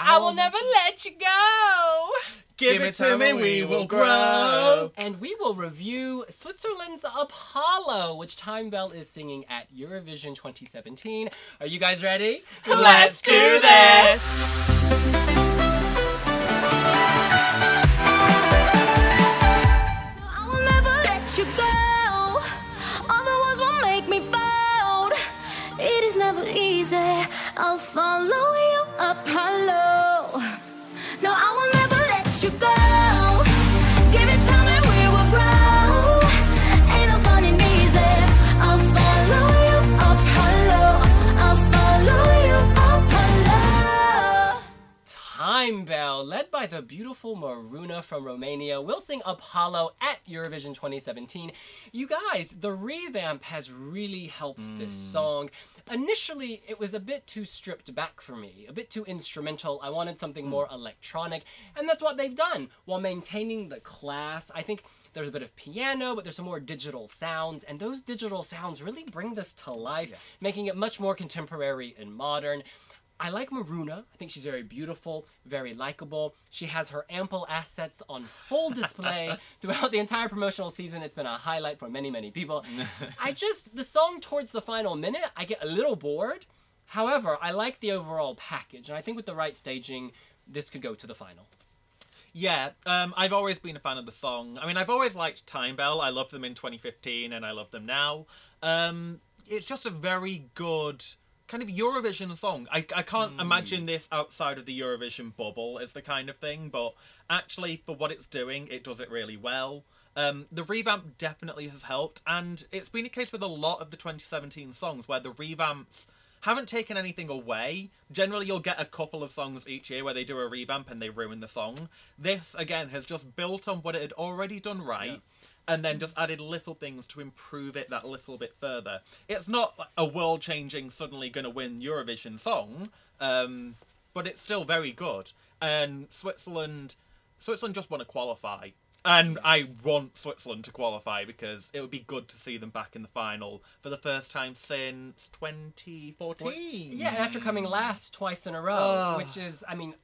I will never let you go. Give it to me, we will grow. And we will review Switzerland's Apollo, which Timebelle is singing at Eurovision 2017. Are you guys ready? Let's do this! I will never let you go. All the ones will make me fold. It is never easy. I'll follow you up Apollo. No, I will never let you go. Give it to me, we will grow. Ain't no fun and easy. I'll follow you up Apollo. I'll follow you up Apollo. Timebelle, led by the beautiful Maruna from Romania, will sing Apollo at Eurovision 2017. You guys, the revamp has really helped this song. Initially, it was a bit too stripped back for me, a bit too instrumental. I wanted something more electronic, and that's what they've done, while maintaining the class. I think there's a bit of piano, but there's some more digital sounds, and those digital sounds really bring this to life, making it much more contemporary and modern. I like Maruna. I think she's very beautiful, very likable. She has her ample assets on full display throughout the entire promotional season. It's been a highlight for many, many people. The song towards the final minute, I get a little bored. However, I like the overall package, and I think with the right staging, this could go to the final. Yeah, I've always been a fan of the song. I mean, I've always liked Timebelle. I loved them in 2015, and I love them now. It's just a very good kind of Eurovision song. I can't imagine this outside of the Eurovision bubble is the kind of thing, but actually for what it's doing, it does it really well. The revamp definitely has helped, and it's been a case with a lot of the 2017 songs where the revamps haven't taken anything away. Generally, you'll get a couple of songs each year where they do a revamp and they ruin the song. This, again, has just built on what it had already done right, and then just added little things to improve it that little bit further. It's not like a world-changing, suddenly gonna win Eurovision song, but it's still very good. And Switzerland just want to qualify. And I want Switzerland to qualify because it would be good to see them back in the final for the first time since 2014. Yeah, and after coming last twice in a row, which is, I mean,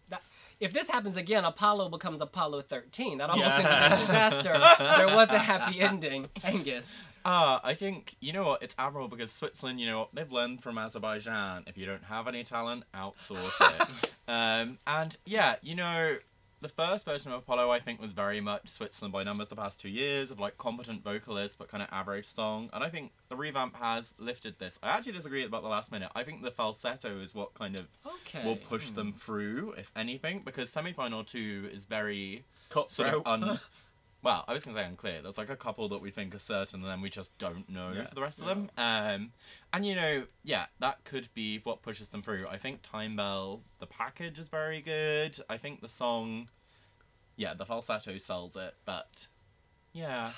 if this happens again, Apollo becomes Apollo 13. That almost ended in disaster. There was a happy ending. Angus. I think, you know what, it's admirable because Switzerland, you know what, they've learned from Azerbaijan. If you don't have any talent, outsource it. And yeah, you know, the first version of Apollo, I think, was very much Switzerland by numbers the past 2 years of like competent vocalists but kind of average song. And I think the revamp has lifted this. I actually disagree about the last minute. I think the falsetto is what kind of will push them through, if anything, because semi-final 2 is very cutthroat. Well, I was going to say unclear. There's like a couple that we think are certain and then we just don't know for the rest of them. And, you know, yeah, that could be what pushes them through. I think Timebelle, the package is very good. I think the song, yeah, the falsetto sells it, but yeah.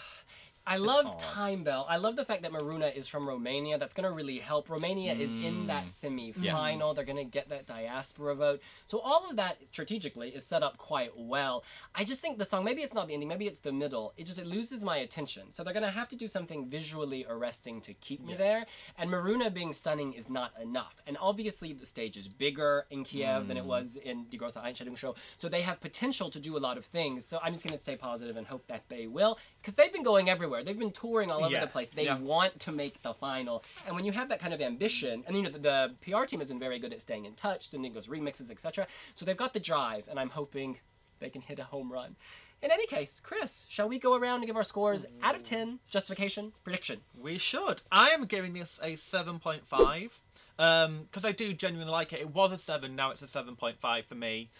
I love Timebelle. I love the fact that Maruna is from Romania. That's going to really help. Romania is in that semi-final. They're going to get that diaspora vote. So all of that, strategically, is set up quite well. I just think the song, maybe it's not the ending, maybe it's the middle. It loses my attention. So they're going to have to do something visually arresting to keep me there. And Maruna being stunning is not enough. And obviously, the stage is bigger in Kyiv than it was in Die große Einstellungsshow. So they have potential to do a lot of things. So I'm just going to stay positive and hope that they will. Because they've been going everywhere. They've been touring all over the place. They want to make the final. And when you have that kind of ambition, and you know, the PR team has been very good at staying in touch, sending those remixes, etc. So they've got the drive, and I'm hoping they can hit a home run. In any case, Chris, shall we go around and give our scores out of 10, justification, prediction? We should. I am giving this a 7.5, because I do genuinely like it. It was a 7, now it's a 7.5 for me.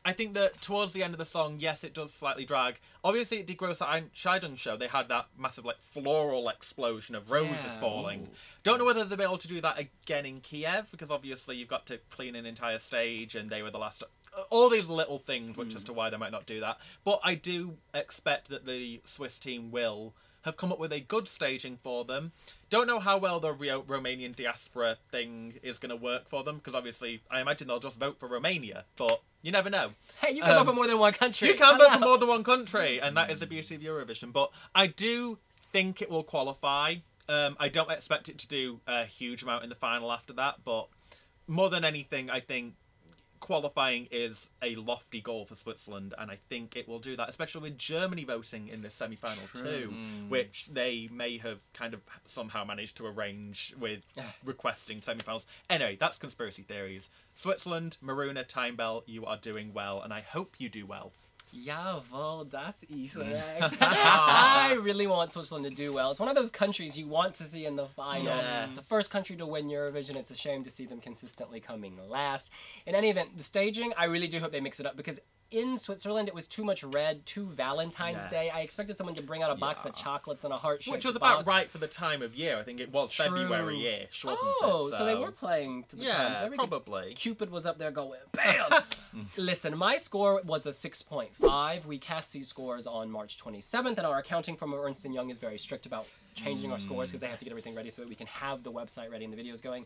I think that towards the end of the song, yes, it does slightly drag. Obviously, at Die große Einstellungsshow, they had that massive, like, floral explosion of roses falling. Don't know whether they'll be able to do that again in Kyiv, because obviously you've got to clean an entire stage, and they were the last... All these little things, which as to why they might not do that. But I do expect that the Swiss team will have come up with a good staging for them. Don't know how well the Romanian diaspora thing is going to work for them, because obviously I imagine they'll just vote for Romania, but you never know. Hey, you can vote for more than one country. You can vote for more than one country, and that is the beauty of Eurovision. But I do think it will qualify. I don't expect it to do a huge amount in the final after that, but more than anything, I think qualifying is a lofty goal for Switzerland, and I think it will do that, especially with Germany voting in this semi-final too, which they may have kind of somehow managed to arrange with requesting semi-finals. Anyway, that's conspiracy theories. Switzerland, Maruna, Timebelle, you are doing well, and I hope you do well. Jawohl, das ist recht. I really want Switzerland to do well. It's one of those countries you want to see in the final. Yes. The first country to win Eurovision. It's a shame to see them consistently coming last. In any event, the staging, I really do hope they mix it up, because in Switzerland, it was too much red, too Valentine's Day. I expected someone to bring out a box of chocolates and a heart-shaped Which was box. about right for the time of year. I think it was February-ish, wasn't it? Oh, so they were playing to the time. Yeah, probably. Cupid was up there going, bam! Listen, my score was a 6.5. We cast these scores on March 27th, and our accounting from Ernst & Young is very strict about changing our scores because they have to get everything ready so that we can have the website ready and the videos going.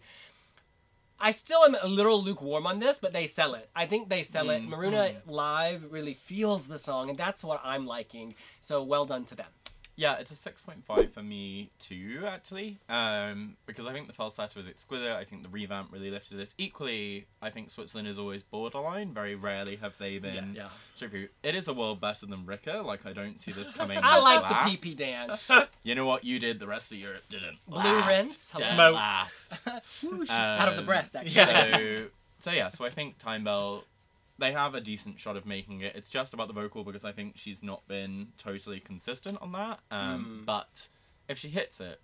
I still am a little lukewarm on this, but they sell it. I think they sell it. Maruna live really feels the song, and that's what I'm liking. So well done to them. Yeah, it's a 6.5 for me too, actually. Because I think the falsetto was exquisite. I think the revamp really lifted this. Equally, I think Switzerland is always borderline. Very rarely have they been. Yeah. It is a world better than Rika. Like, I don't see this coming. I like last. the pee-pee dance. You know what you did? The rest of Europe didn't. Blue rinse. Smoke. Last. Out of the breast, actually. So I think Timebelle, they have a decent shot of making it. It's just about the vocal, because I think she's not been totally consistent on that. But if she hits it,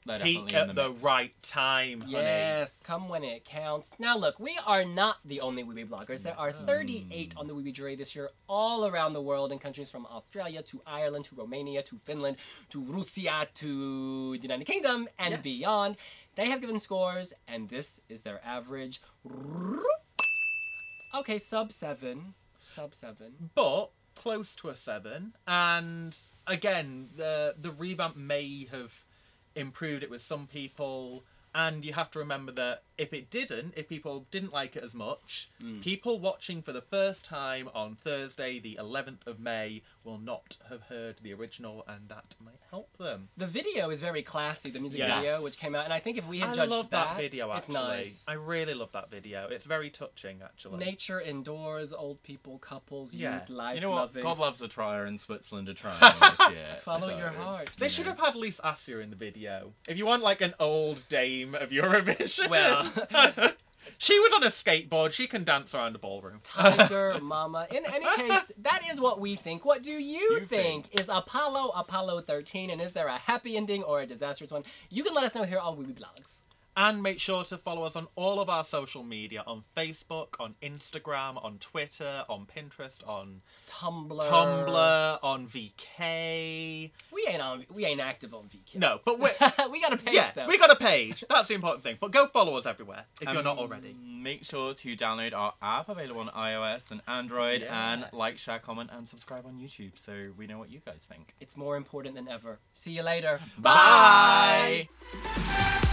they're definitely Peak in at the the mix. right time, honey. Yes, come when it counts. Now look, we are not the only Wiwi bloggers. There are 38 on the Wiwi Jury this year, all around the world, in countries from Australia to Ireland to Romania to Finland to Russia to the United Kingdom and beyond. They have given scores, and this is their average. Okay, sub 7. Sub 7. But close to a 7. And again, the revamp may have improved it with some people. And you have to remember that if people didn't like it as much, people watching for the first time on Thursday, the 11th of May, will not have heard the original, and that might help them. The video is very classy, the music video, which came out, and I think if we had I judged love that video, it's actually. nice. I really love that video. It's very touching, actually. Nature indoors, old people, couples, youth, life, You know what? loving. God loves a trier in Switzerland to try this year. Follow your heart. They should have had Lise Assia in the video. If you want, like, an old dame of Eurovision. Well, she was on a skateboard. She can dance around a ballroom. Tiger Mama. In any case, that is what we think. What do you think? Is Apollo 13, and is there a happy ending or a disastrous one? You can let us know here on Wiwi Blogs. And make sure to follow us on all of our social media, on Facebook, on Instagram, on Twitter, on Pinterest, on Tumblr, on VK. We ain't active on VK. No, but we we got a page though. we got a page. That's the important thing. But go follow us everywhere if you're not already. Make sure to download our app, available on iOS and Android, and like, share, comment, and subscribe on YouTube so we know what you guys think. It's more important than ever. See you later. Bye! Bye.